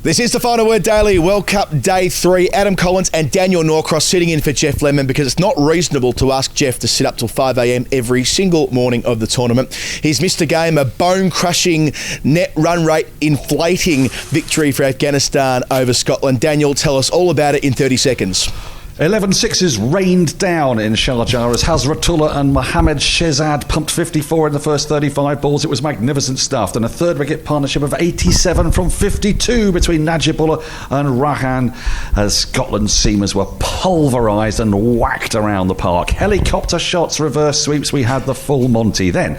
This is the Final Word Daily World Cup Day 3. Adam Collins and Daniel Norcross sitting in for Geoff Lemon because it's not reasonable to ask Geoff to sit up till 5 a.m. every single morning of the tournament. He's missed a game, a bone-crushing, net run rate inflating victory for Afghanistan over Scotland. Daniel, tell us all about it in 30 seconds. 11 sixes rained down in Sharjah as Hazratullah and Mohammed Shazad pumped 54 in the first 35 balls. It was magnificent stuff. And a third wicket partnership of 87 from 52 between Najibullah and Rahan as Scotland's seamers were pulverised and whacked around the park. Helicopter shots, reverse sweeps, we had the full Monty. Then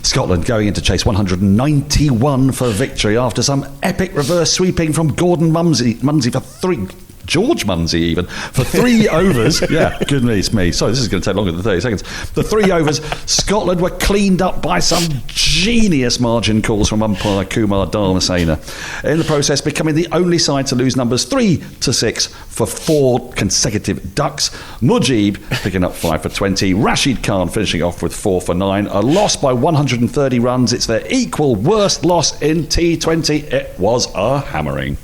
Scotland going into chase 191 for victory after some epic reverse sweeping from Gordon Mumsey for three. George Munsey even, for 3 overs. Yeah, goodness me. Sorry, this is going to take longer than 30 seconds. The 3 overs, Scotland were cleaned up by some genius margin calls from umpire Kumar Dharmasena. In the process, becoming the only side to lose numbers 3 to 6 for 4 consecutive ducks. Mujeeb picking up 5 for 20. Rashid Khan finishing off with 4 for 9. A loss by 130 runs. It's their equal worst loss in T20. It was a hammering.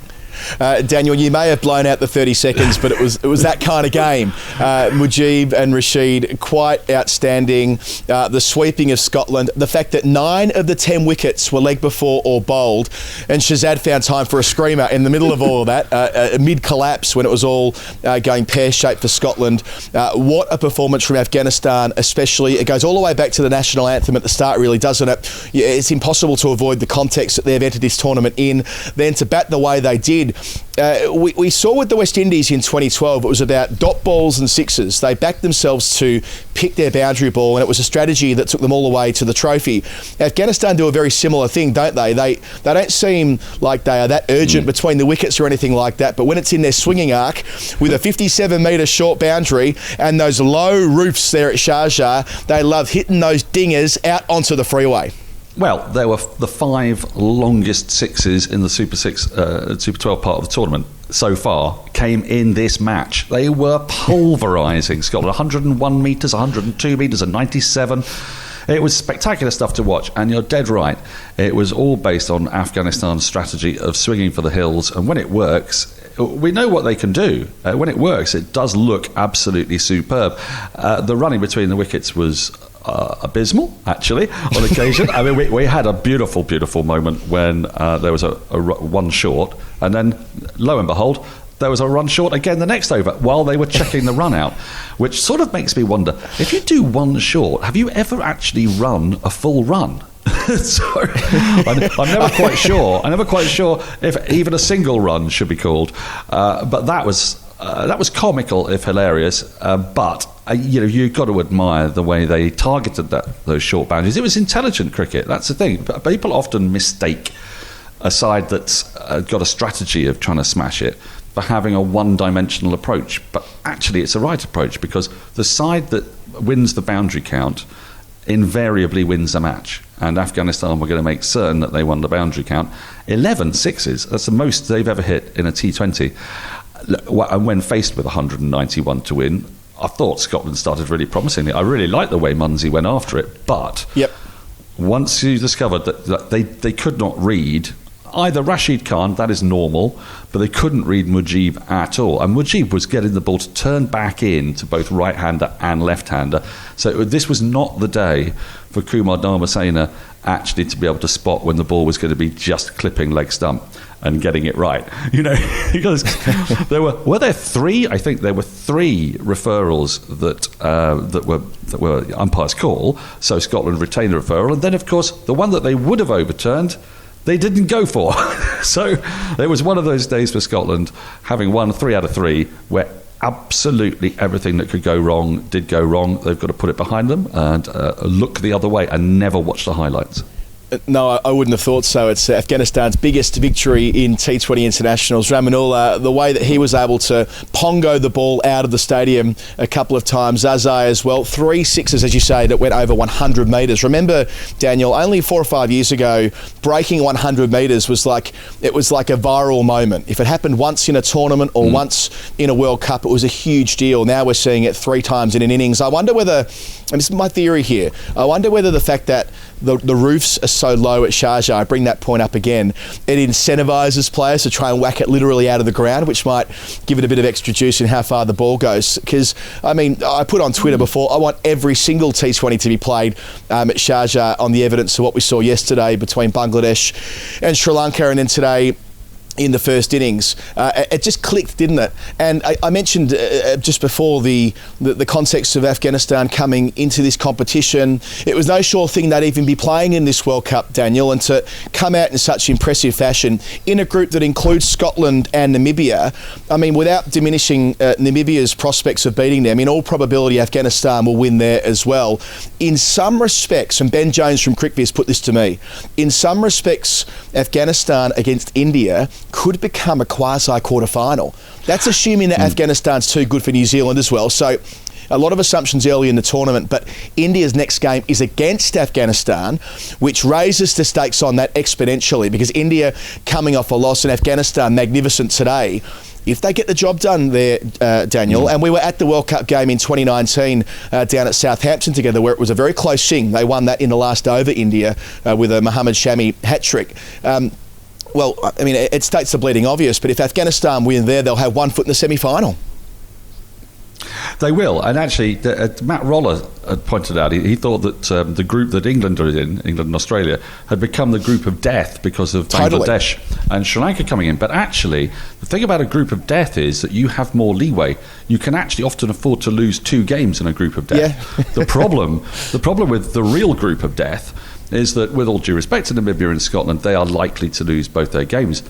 Daniel, you may have blown out the 30 seconds, but it was that kind of game. Mujeeb and Rashid, quite outstanding. The sweeping of Scotland, the fact that 9 of the 10 wickets were leg before or bowled, and Shazad found time for a screamer in the middle of all of that, mid-collapse when it was all going pear-shaped for Scotland. What a performance from Afghanistan, especially. It goes all the way back to the national anthem at the start, really, doesn't it? It's impossible to avoid the context that they've entered this tournament in. Then to bat the way they did. We saw with the West Indies in 2012, it was about dot balls and sixes. They backed themselves to pick their boundary ball, and it was a strategy that took them all the way to the trophy. Afghanistan do a very similar thing, don't they? They don't seem like they are that urgent between the wickets or anything like that, but when it's in their swinging arc with a 57-metre short boundary and those low roofs there at Sharjah, they love hitting those dingers out onto the freeway. Well, there were the 5 longest sixes in the Super 12 part of the tournament so far came in this match. They were pulverising Scotland. 101 metres, 102 metres and 97. It was spectacular stuff to watch, and you're dead right. It was all based on Afghanistan's strategy of swinging for the hills, and when it works, we know what they can do. When it works, it does look absolutely superb. The running between the wickets was abysmal, actually, on occasion. I mean, we had a beautiful, beautiful moment when there was a one short, and then, lo and behold, there was a run short again the next over while they were checking the run out, which sort of makes me wonder, if you do one short, have you ever actually run a full run? So I'm never quite sure. I'm never quite sure if even a single run should be called. But that was comical, if hilarious. But you've got to admire the way they targeted those short boundaries. It was intelligent cricket. That's the thing. People often mistake a side that's got a strategy of trying to smash it for having a one-dimensional approach. But actually, it's the right approach, because the side that wins the boundary count invariably wins the match. And Afghanistan were going to make certain that they won the boundary count. 11 sixes, that's the most they've ever hit in a T20. And when faced with 191 to win, I thought Scotland started really promisingly. I really liked the way Munsey went after it. But once you discovered that they could not read either Rashid Khan, that is normal, but they couldn't read Mujeeb at all. And Mujeeb was getting the ball to turn back in to both right-hander and left-hander. So this was not the day for Kumar Dharmasena actually to be able to spot when the ball was going to be just clipping leg stump and getting it right. Because were there 3? I think there were 3 referrals that were umpire's call. So Scotland retained the referral, and then of course the one that they would have overturned, they didn't go for. So it was one of those days for Scotland, having won 3 out of 3, where absolutely everything that could go wrong did go wrong. They've got to put it behind them and look the other way and never watch the highlights. No, I wouldn't have thought so. It's Afghanistan's biggest victory in T20 internationals. Ramanullah, the way that he was able to pongo the ball out of the stadium a couple of times. Shazad as well. 3 sixes, as you say, that went over 100 metres. Remember, Daniel, only 4 or 5 years ago, breaking 100 metres was like a viral moment. If it happened once in a tournament or once in a World Cup, it was a huge deal. Now we're seeing it 3 times in an innings. I wonder whether, and this is my theory here, I wonder whether the fact that the roofs are so low at Sharjah, I bring that point up again, it incentivises players to try and whack it literally out of the ground, which might give it a bit of extra juice in how far the ball goes. Because, I mean, I put on Twitter before, I want every single T20 to be played at Sharjah on the evidence of what we saw yesterday between Bangladesh and Sri Lanka, and then today in the first innings. It just clicked, didn't it? And I mentioned just before the context of Afghanistan coming into this competition. It was no sure thing they'd even be playing in this World Cup, Daniel, and to come out in such impressive fashion in a group that includes Scotland and Namibia. I mean, without diminishing Namibia's prospects of beating them, in all probability Afghanistan will win there as well. In some respects, and Ben Jones from CricViz put this to me, in some respects Afghanistan against India could become a quasi-quarterfinal. That's assuming that Afghanistan's too good for New Zealand as well. So a lot of assumptions early in the tournament, but India's next game is against Afghanistan, which raises the stakes on that exponentially, because India coming off a loss and Afghanistan magnificent today. If they get the job done there, Daniel, and we were at the World Cup game in 2019 down at Southampton together, where it was a very close thing. They won that in the last over, India, with a Mohammad Shami hat-trick. Well, I mean, it states the bleeding obvious, but if Afghanistan win there, they'll have one foot in the semi-final. They will, and actually, Matt Roller had pointed out he thought that the group that England are in, England and Australia, had become the group of death because of Bangladesh and Sri Lanka coming in. But actually, the thing about a group of death is that you have more leeway. You can actually often afford to lose 2 games in a group of death. Yeah. The problem with the real group of death is that, with all due respect to Namibia and Scotland, they are likely to lose both their games.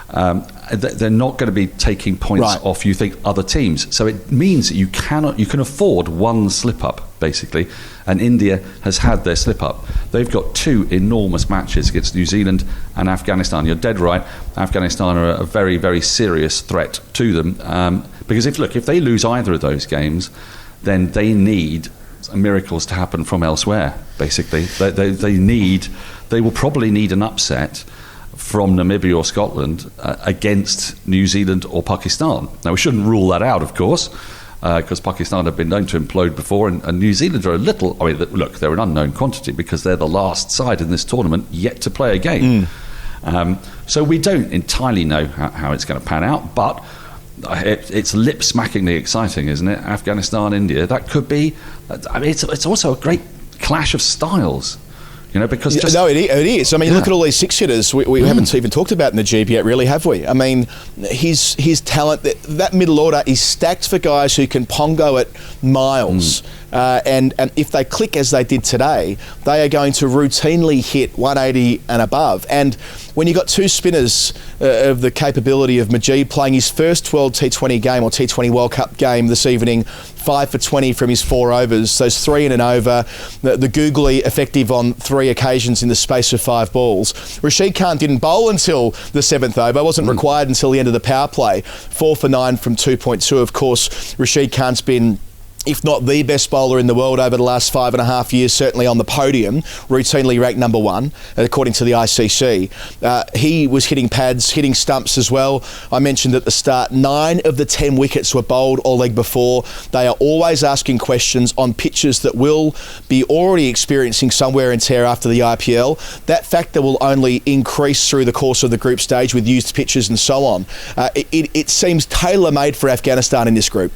They're not going to be taking points off, you think, other teams. So it means that you can afford one slip-up, basically, and India has had their slip-up. They've got 2 enormous matches against New Zealand and Afghanistan. You're dead right. Afghanistan are a very, very serious threat to them, because if they lose either of those games, then they need miracles to happen from elsewhere, basically. They will probably need an upset from Namibia or Scotland against New Zealand or Pakistan. Now, we shouldn't rule that out, of course, because Pakistan have been known to implode before, and New Zealand are a little... I mean, look, they're an unknown quantity because they're the last side in this tournament yet to play a game. So we don't entirely know how it's going to pan out, but it's lip-smackingly exciting, isn't it? Afghanistan, India, that could be... I mean, it's also a great clash of styles, because... it is. I mean, look at all these six-hitters we haven't even talked about Mujeeb yet, really, have we? I mean, his talent, that middle order is stacked for guys who can pongo it miles. And if they click as they did today, they are going to routinely hit 180 and above. And when you've got 2 spinners of the capability of Mujeeb playing his first World T20 game or T20 World Cup game this evening, 5 for 20 from his 4 overs, those 3 in an over, the googly effective on 3 occasions in the space of 5 balls. Rashid Khan didn't bowl until the 7th over, wasn't required until the end of the power play. 4 for 9 from 2.2. Of course, Rashid Khan's been, if not the best bowler in the world over the last 5.5 years, certainly on the podium, routinely ranked number 1, according to the ICC. He was hitting pads, hitting stumps as well. I mentioned at the start, 9 of the 10 wickets were bowled or leg before. They are always asking questions on pitches that will be already experiencing some wear and tear after the IPL. That factor will only increase through the course of the group stage with used pitches and so on. It seems tailor-made for Afghanistan in this group.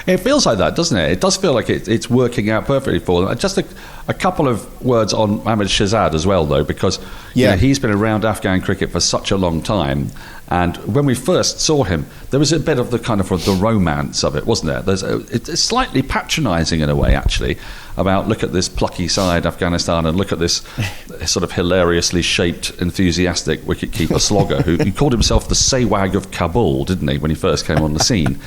It feels like that, doesn't it? It does feel like it's working out perfectly for them. Just a couple of words on Mohammad Shazad as well, though, because he's been around Afghan cricket for such a long time. And when we first saw him, there was a bit of the romance of it, wasn't there? It's slightly patronising in a way, actually, about look at this plucky side, Afghanistan, and look at this sort of hilariously shaped, enthusiastic wicketkeeper slogger who called himself the Sehwag of Kabul, didn't he, when he first came on the scene?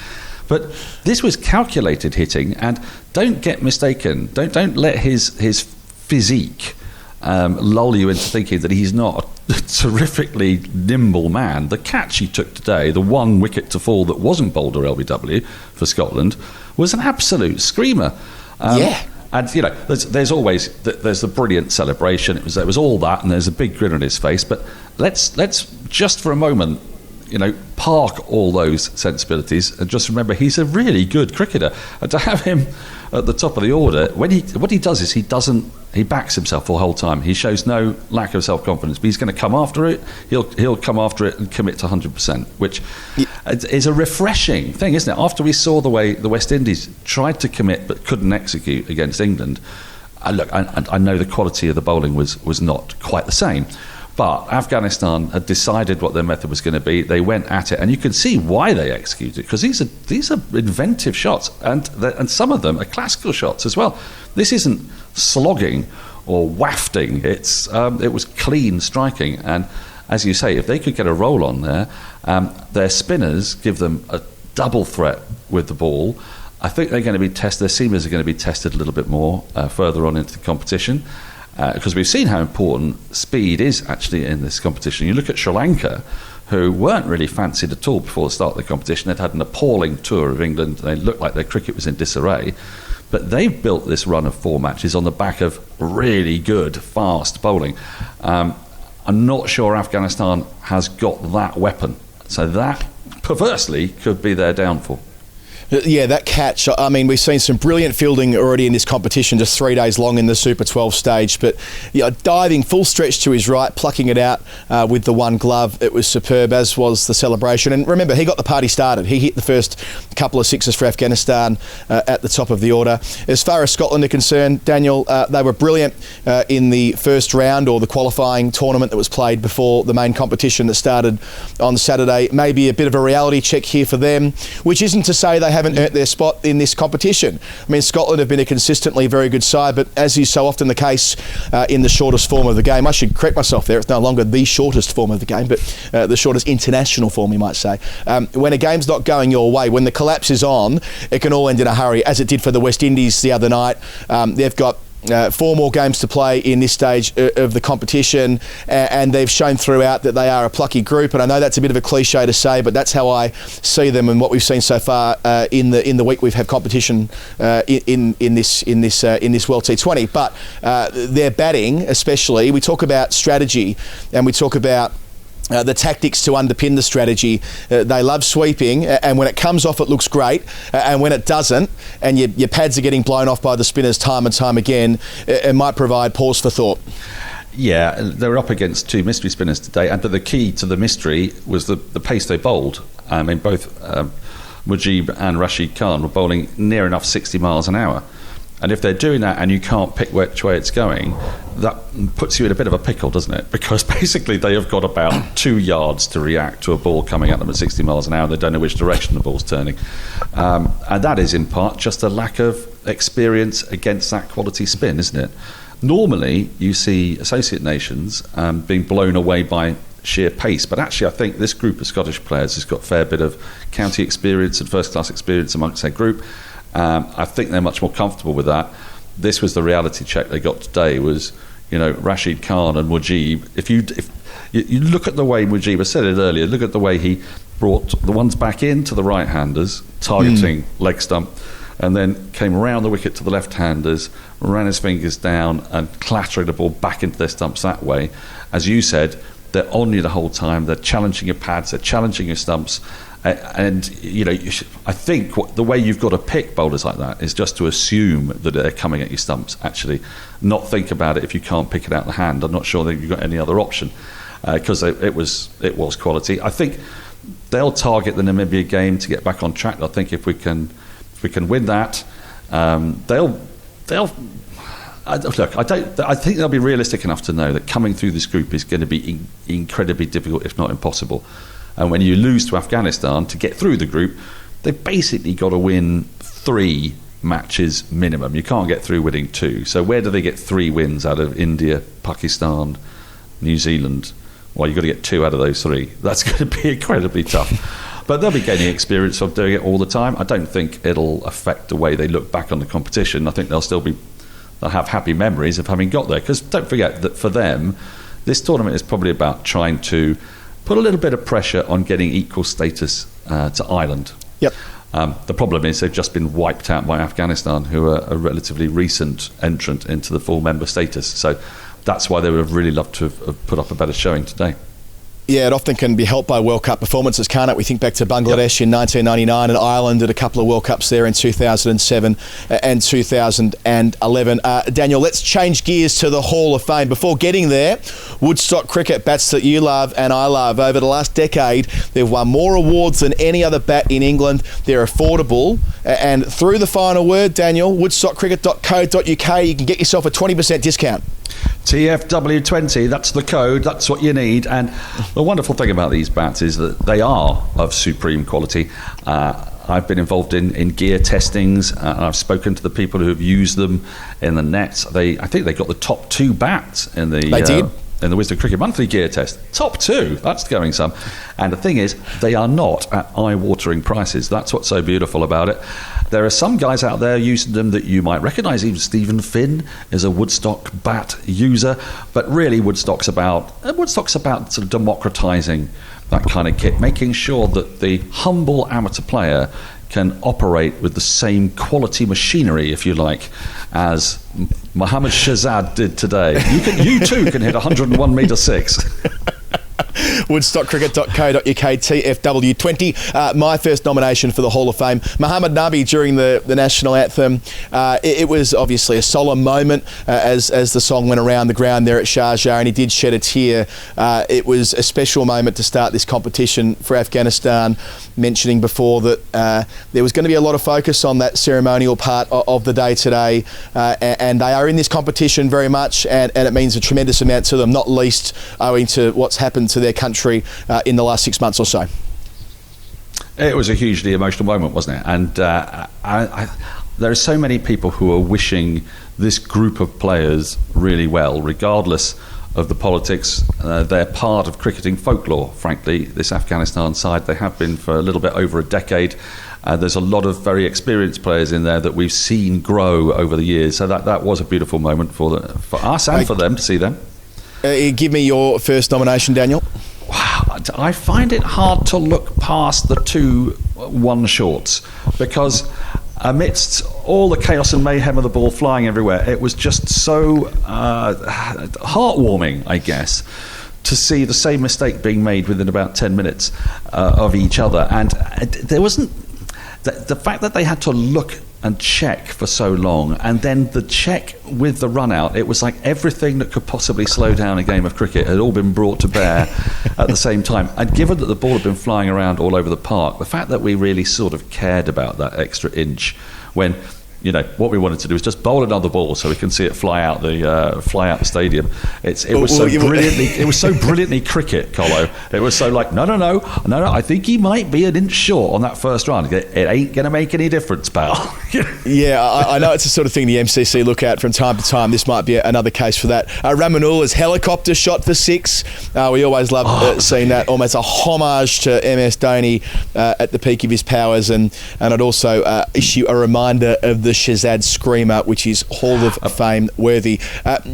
But this was calculated hitting, and don't get mistaken. Don't let his physique lull you into thinking that he's not a terrifically nimble man. The catch he took today, the 1 wicket to fall that wasn't bowled or LBW for Scotland, was an absolute screamer. And there's always the brilliant celebration. It was all that, and there's a big grin on his face. But let's just for a moment, park all those sensibilities and just remember he's a really good cricketer. And to have him at the top of the order, what he does is he backs himself the whole time. He shows no lack of self-confidence, but he's going to come after it. He'll come after it and commit to 100%, which is a refreshing thing, isn't it? After we saw the way the West Indies tried to commit but couldn't execute against England, I know the quality of the bowling was not quite the same. But Afghanistan had decided what their method was going to be. They went at it, and you can see why they executed, because these are inventive shots, and some of them are classical shots as well. This isn't slogging or wafting. It was clean striking, and as you say, if they could get a roll on there, their spinners give them a double threat with the ball. I think they're going to be tested. Their seamers are going to be tested a little bit more further on into the competition. Because we've seen how important speed is actually in this competition. You look at Sri Lanka, who weren't really fancied at all before the start of the competition. They'd had an appalling tour of England. They looked like their cricket was in disarray. But they've built this run of 4 matches on the back of really good, fast bowling. I'm not sure Afghanistan has got that weapon. So that, perversely, could be their downfall. Yeah, that catch. I mean, we've seen some brilliant fielding already in this competition, just 3 days long in the Super 12 stage. But diving full stretch to his right, plucking it out with the one glove. It was superb, as was the celebration. And remember, he got the party started. He hit the first couple of sixes for Afghanistan at the top of the order. As far as Scotland are concerned, Daniel, they were brilliant in the first round, or the qualifying tournament that was played before the main competition that started on Saturday. Maybe a bit of a reality check here for them, which isn't to say they haven't earned their spot in this competition. I mean, Scotland have been a consistently very good side, but as is so often the case in the shortest form of the game, I should correct myself there, it's no longer the shortest form of the game, but the shortest international form, you might say. When a game's not going your way, when the collapse is on, it can all end in a hurry, as it did for the West Indies the other night. They've got 4 more games to play in this stage of the competition, and they've shown throughout that they are a plucky group. And I know that's a bit of a cliche to say, but that's how I see them and what we've seen so far in the week we've had competition in this World T20. But their batting, especially, we talk about strategy and we talk about the tactics to underpin the strategy. They love sweeping, and when it comes off it looks great, and when it doesn't and your pads are getting blown off by the spinners time and time again, it might provide pause for thought. Yeah, they were up against 2 mystery spinners today, but the key to the mystery was the pace they bowled. I mean, both Mujeeb and Rashid Khan were bowling near enough 60 miles an hour. And if they're doing that and you can't pick which way it's going, that puts you in a bit of a pickle, doesn't it? Because basically they have got about 2 yards to react to a ball coming at them at 60 miles an hour. They don't know which direction the ball's turning. And that is in part just a lack of experience against that quality spin, isn't it? Normally, you see associate nations being blown away by sheer pace, but actually I think this group of Scottish players has got a fair bit of county experience and first-class experience amongst their group. I think they're much more comfortable with that. This was the reality check they got today, was, Rashid Khan and Mujeeb. If you look at the way Mujeeb, I said it earlier, look at the way he brought the ones back into the right-handers, targeting leg stump, and then came around the wicket to the left-handers, ran his fingers down and clattering the ball back into their stumps that way. As you said, they're on you the whole time, they're challenging your pads, they're challenging your stumps. And I think the way you've got to pick bowlers like that is just to assume that they're coming at your stumps. Actually, not think about it if you can't pick it out of the hand. I'm not sure that you've got any other option, because it was quality. I think they'll target the Namibia game to get back on track. I think if we can win that, they'll. Look, I think they'll be realistic enough to know that coming through this group is going to be incredibly difficult, if not impossible. And when you lose to Afghanistan to get through the group, they've basically got to win 3 matches minimum. You can't get through winning 2. So where do they get 3 wins out of India, Pakistan, New Zealand? Well, you've got to get 2 out of those 3. That's going to be incredibly tough. But they'll be gaining experience of doing it all the time. I don't think it'll affect the way they look back on the competition. I think they'll have happy memories of having got there. Because don't forget that for them, this tournament is probably about trying to put a little bit of pressure on getting equal status to Ireland. Yep. The problem is they've just been wiped out by Afghanistan, who are a relatively recent entrant into the full member status. So that's why they would have really loved to have put up a better showing today. Yeah, it often can be helped by World Cup performances, can't it? We think back to Bangladesh in 1999 and Ireland at a couple of World Cups there in 2007 and 2011. Daniel, let's change gears to the Hall of Fame. Before getting there, Woodstock cricket, bats that you love and I love. Over the last decade, they've won more awards than any other bat in England. They're affordable. And through the final word, Daniel, woodstockcricket.co.uk, you can get yourself a 20% discount. TFW20, that's the code, that's what you need. And the wonderful thing about these bats is that they are of supreme quality. I've been involved in gear testings, and I've spoken to the people who have used them in the nets. I think they got the top 2 bats in the... They did? In the Wisdom Cricket Monthly gear test. Top 2, that's going some. And the thing is, they are not at eye-watering prices. That's what's so beautiful about it. There are some guys out there using them that you might recognise. Even Stephen Finn is a Woodstock bat user. But really, Woodstock's about sort of democratising that kind of kit, making sure that the humble amateur player can operate with the same quality machinery, if you like, as Mohammad Shazad did today. You too can hit 101 metre 6. Woodstockcricket.co.uk, TFW20. My first nomination for the Hall of Fame, Muhammad Nabi during the national anthem. It was obviously a solemn moment as the song went around the ground there at Sharjah, and he did shed a tear. It was a special moment to start this competition for Afghanistan, mentioning before that there was going to be a lot of focus on that ceremonial part of the day today, and they are in this competition very much, and it means a tremendous amount to them, not least owing to what's happened to their country in the last 6 months or so. It was a hugely emotional moment, wasn't it? And there are so many people who are wishing this group of players really well, regardless of the politics. They're part of cricketing folklore, frankly, this Afghanistan side. They have been for a little bit over a decade. There's a lot of very experienced players in there that we've seen grow over the years. So that was a beautiful moment for us and for them to see them. Give me your first nomination, Daniel. Wow, I find it hard to look past the 2 one-shorts because amidst all the chaos and mayhem of the ball flying everywhere, it was just so heartwarming, I guess, to see the same mistake being made within about 10 minutes of each other. And there wasn't... The fact that they had to look and check for so long, and then the check with the run out, it was like everything that could possibly slow down a game of cricket had all been brought to bear at the same time. And given that the ball had been flying around all over the park, the fact that we really sort of cared about that extra inch when, you know, what we wanted to do was just bowl another ball so we can see it fly out the stadium. It was so brilliantly cricket, Colo. It was so like, no. I think he might be an inch short on that first run. It ain't going to make any difference, pal. Yeah, I know it's the sort of thing the MCC look at from time to time. This might be another case for that. Ramanula's helicopter shot for 6. We always love seeing that. Almost a homage to MS Dhoni at the peak of his powers, and I'd also issue a reminder of the Shazad screamer, which is Hall of Fame worthy.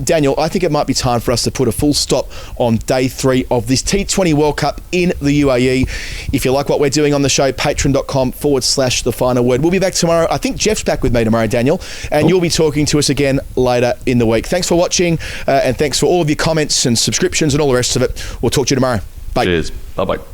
Daniel, I think it might be time for us to put a full stop on day 3 of this T20 World Cup in the UAE. If you like what we're doing on the show, patreon.com/the final word. We'll be back tomorrow. I think Jeff's back with me tomorrow, Daniel, and you'll be talking to us again later in the week. Thanks for watching, and thanks for all of your comments and subscriptions and all the rest of it. We'll talk to you tomorrow. Bye. Cheers. Bye-bye.